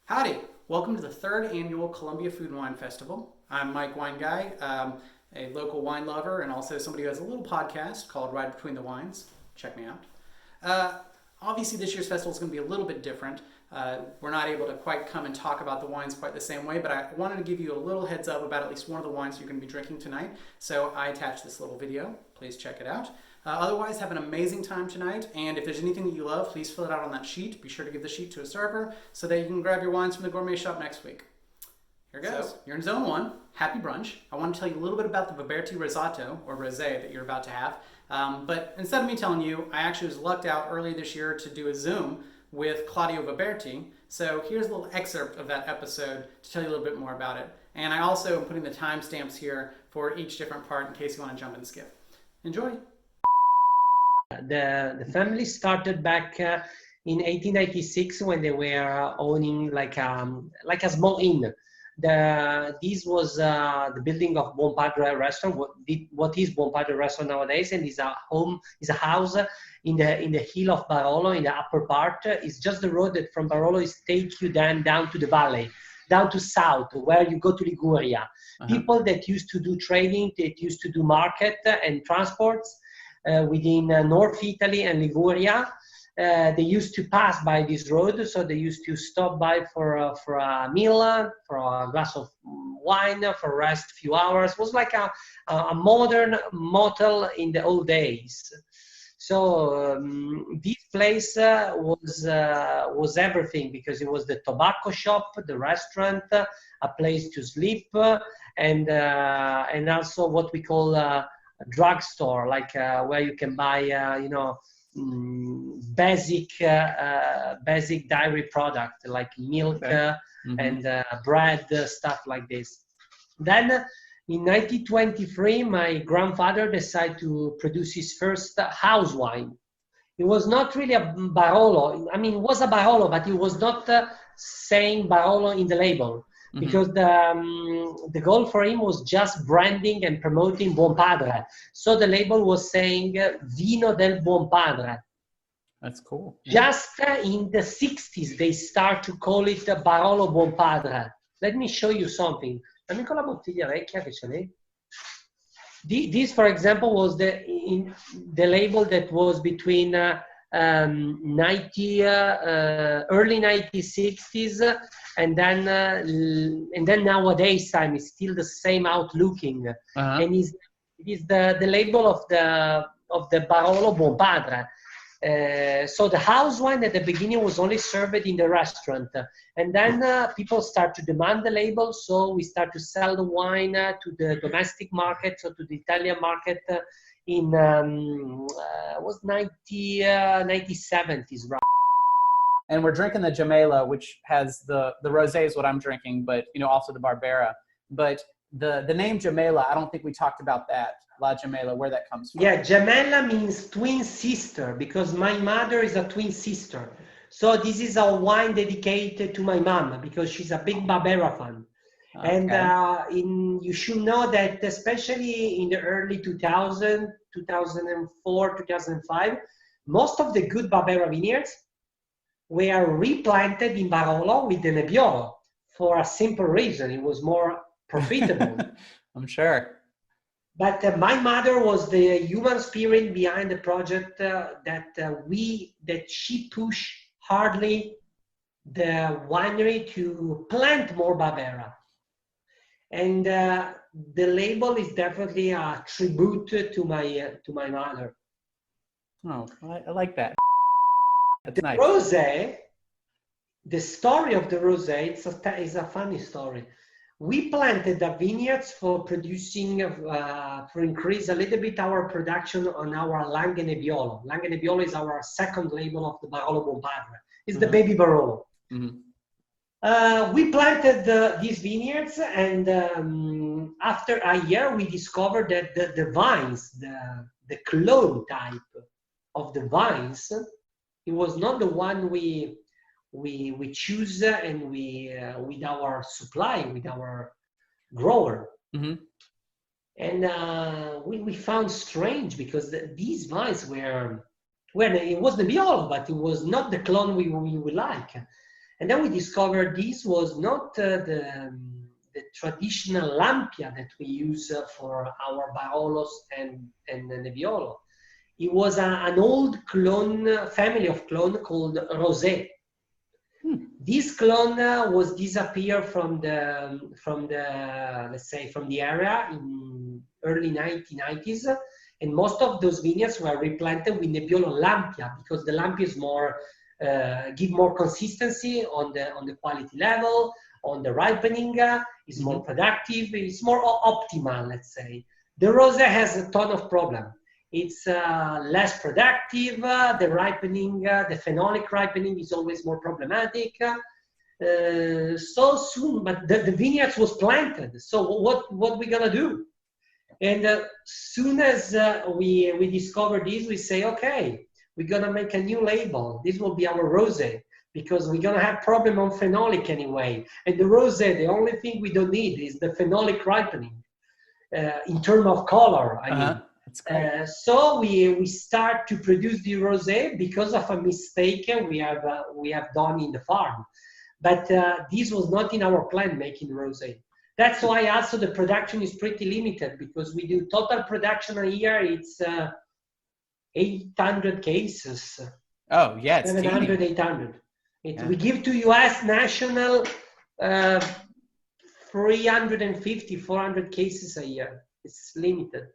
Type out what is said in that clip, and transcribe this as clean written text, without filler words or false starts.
Howdy! Welcome to the third annual Columbia Food and Wine Festival. I'm Mike Wine Guy, a local wine lover and also somebody who has a little podcast called Ride Between the Wines. Check me out. Obviously, this year's festival is going to be a little bit different. We're not able to quite come and talk about the wines quite the same way, but I wanted to give you a little heads up about at least one of the wines you're going to be drinking tonight. So I attached this little video. Please check it out. Otherwise, have an amazing time tonight, and if there's anything that you love, please fill it out on that sheet. Be sure to give the sheet to a server so that you can grab your wines from the gourmet shop next week. Here goes. So, you're in zone one. Happy brunch. I want to tell you a little bit about the Viberti Rosato, or Rosé, that you're about to have. But instead of me telling you, I actually was lucked out earlier this year to do a Zoom with Claudio Viberti. So here's a little excerpt of that episode to tell you a little bit more about it. And I also am putting the timestamps here for each different part in case you want to jump and skip. Enjoy. The family started back in 1896 when they were owning like a small inn. This was the building of Buon Padre restaurant. What is Buon Padre restaurant nowadays? And is a house in the hill of Barolo in the upper part. It's just the road that from Barolo is take you down to the valley, down to south where you go to Liguria. People that used to do trading, that used to do market and transports. Within North Italy and Liguria, they used to pass by this road, so they used to stop by for a meal, for a glass of wine, for a rest, few hours. It was like a modern motel in the old days. So this place was everything, because it was the tobacco shop, the restaurant, a place to sleep, and also what we call a drugstore, like where you can buy, basic dairy product like milk and bread, stuff like this. Then in 1923, my grandfather decided to produce his first house wine. It was not really a Barolo. I mean, it was a Barolo, but it was not saying Barolo in the label. Because the goal for him was just branding and promoting Buon Padre. So the label was saying Vino del Buon Padre. That's cool. Just in the 60s, they start to call it Barolo Buon Padre. Let me show you something. Dammi con la bottiglia vecchia che ce l'hai. This, for example, was the label that was between early 1960s, and then nowadays time is still the same outlooking, and it is the label of the Barolo Buon Padre. So the house wine at the beginning was only served in the restaurant, and then people start to demand the label, so we start to sell the wine to the domestic market, so to the Italian market in was 1970s, right? And we're drinking the Gemella, which has the rosé is what I'm drinking, but also the Barbera. But the name Gemella, I don't think we talked about that. La Gemella, where that comes from. Yeah, Gemella means twin sister, because my mother is a twin sister. So this is a wine dedicated to my mom, because she's a big Barbera fan. Okay. And you should know that especially in the early 2000, 2004, 2005, most of the good Barbera vineyards were replanted in Barolo with the Nebbiolo for a simple reason. It was more profitable. I'm sure. But my mother was the human spirit behind the project that she pushed hardly the winery to plant more Barbera. And the label is definitely a tribute to my mother. Oh, I like that. That's nice. Rosé, the story of the rosé, is a funny story. We planted the vineyards for producing, for increase a little bit our production on our Langhe Nebbiolo. Langhe Nebbiolo is our second label of the Barolo Buon Padre. It's the baby Barolo. We planted these vineyards, and after a year, we discovered that the vines, the clone type of the vines, it was not the one we choose and with our supply, with our grower. And we found strange, because these vines were, well, it was the Nebbiolo, but it was not the clone we like. And then we discovered this was not the traditional Lampia that we use for our Barolos and Nebbiolo. It was an old clone, family of clone called Rosé. This clone was disappeared from the let's say from the area in early 1990s, and most of those vineyards were replanted with Nebbiolo Lampia because the Lampia is more give more consistency on the quality level, on the ripening, is more productive, it's more optimal, let's say. The Rosé has a ton of problem. It's less productive, the ripening, the phenolic ripening is always more problematic. So soon, but the vineyards was planted. So what we gonna do? And soon as we discover this, we say, okay, we're gonna make a new label. This will be our Rosé, because we're gonna have problem on phenolic anyway. And the Rosé, the only thing we don't need is the phenolic ripening in terms of color. I mean. That's great. So we start to produce the rosé because of a mistake we have done in the farm, but this was not in our plan making rosé. That's why also the production is pretty limited, because we do total production a year. It's 800 cases. Oh yeah, it's 700, teeny. 800. We give to U.S. national 350, 400 cases a year. It's limited.